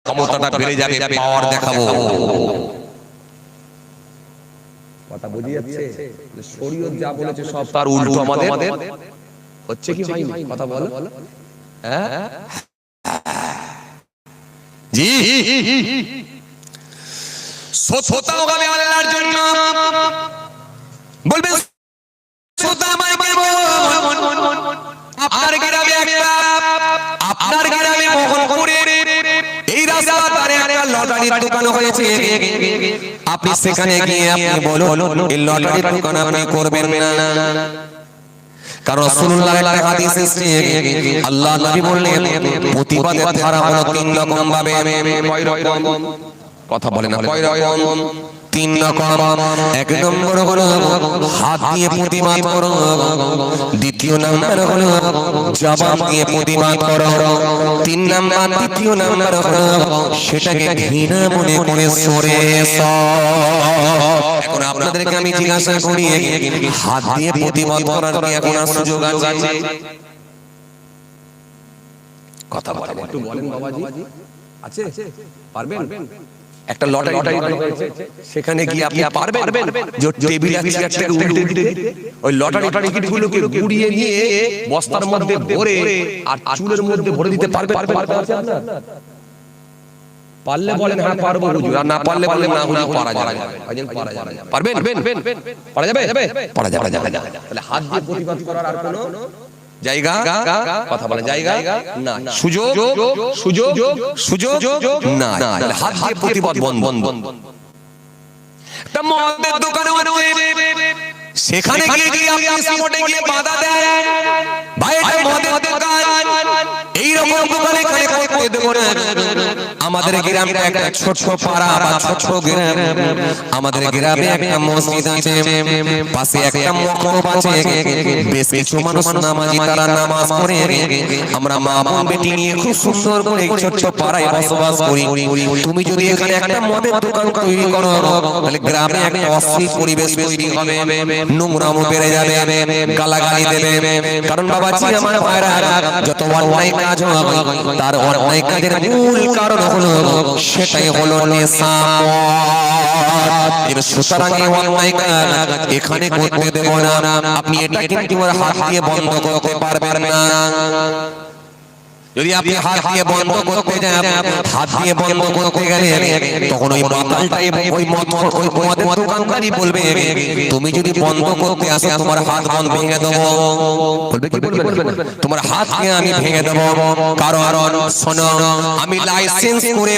ক্ষমতাটা বেড়ে যাবে, পাওয়ার দেখাবো। কথা বুঝে যাচ্ছে? শরীয়ত যা বলেছে সব তার উল্টো আমাদের হচ্ছে কি হয়নি? কথা বলো। হ্যাঁ জি, সততা হবে আল্লাহর জন্য। বলবেন সততা আমায় বলবো, আপনার গ্রামে একটা, আপনার গ্রামে মোহনপুরে এই রাস্তার ধারে একটা লটারির দোকান হয়েছে, আপনি সেখানে গিয়ে আপনি বলুন এই লটারির দোকান আপনি করবেন না। কারণ রাসূলুল্লাহর একটা হাদিস এসেছে, আল্লাহ নবী বললেন প্রতিবাদের ধারা হলো তিন রকম ভাবে। কথা বলে না, কয় রকম? তিন রকম। এক নম্বর হলো হাত দিয়ে প্রতিবাদ করো, দ্বিতীয় নাম্বার হলো জবান দিয়ে প্রতিবাদ করো, তিন নাম্বার দ্বিতীয় নাম্বার হলো সেটাকে ঘৃণা মনে করে সরে এসো। এখন আপনাদেরকে আমি জিজ্ঞাসা করি, হাত দিয়ে প্রতিবাদ করার কি এখন আর সুযোগ আছে? কথা বলেন, একটু বলেন বাবাজি, আছে? পারবেন? একটা লটারি হয়েছে, সেখানে গিয়ে আপনি পারবেন যে টেবিল চেয়ারটাকে উল্টে দিতে, ওই লটারি টিকিটগুলোকে গুড়িয়ে নিয়ে বস্তার মধ্যে ভরে আর চুলের মধ্যে ভরে দিতে পারবেন? পারলে বলেন হ্যাঁ পারবো হুজুর, আর না পারলে বলেন না হুজুর পারা যাবে না। পারবেন? পারা যাবে? পারা যাবে। তাহলে হাত দিয়ে প্রতিবাদ করার আর কোনো জায়গা, কথা বলে জায়গা না, সুযোগ না। তাহলে হাত দিয়ে প্রতিবাদ বন্ধ। একটা মদের দোকানে সেখানে গিয়ে আপনি সিমটে গিয়ে বাধা দেন, ভাই এটা মদের দোকান, এই রকম দোকানে করতে দেব না। আমাদের গ্রামে একটা ছোট পাড়া বা ছোট গ্রাম, আমাদের গ্রামে একটা মসজিদ আছে, পাশে একটা মক্তব আছে, বেশ কিছু মানুষ নামাজি, তারা নামাজ পড়ে। আমরা মা বোন বেটি নিয়ে খুব সুন্দর করে ছোট পাড়ায় বসবাস করি। তুমি যদি এখানে একটা মদের দোকান তৈরি করো, তাহলে গ্রামে একটা অশ্লীল পরিবেশ তৈরি হবে, নোংরামো বেড়ে যাবে, গালাগালি দেবে। কারণ বাবাজি আমার ভাইরা, যত অন্যায় কাজ হবে তার অন্যায় কাজের মূল কারণ হলো সেটাই হলো নেশা। সুতরাং অন্যায় কাজ এখানে করতে দেব না। আপনি এটা কিন্তু হাত দিয়ে বন্ধ করতে পারবেন না। যদি আপনি হাত দিয়ে বন্ধ করতে যান, হাত দিয়ে বন্ধ করতে গেলে তখন ওই মাতালটাই ওই মদের দোকানদারই বলবে তুমি যদি বন্ধ করতে আসো তোমার হাত বন্ধ ভেঙে দেবো। বলবে কি বলবে না? তোমার হাতকে আমি ভেঙে দেবো। কারণ শোনো, আমি লাইসেন্স করে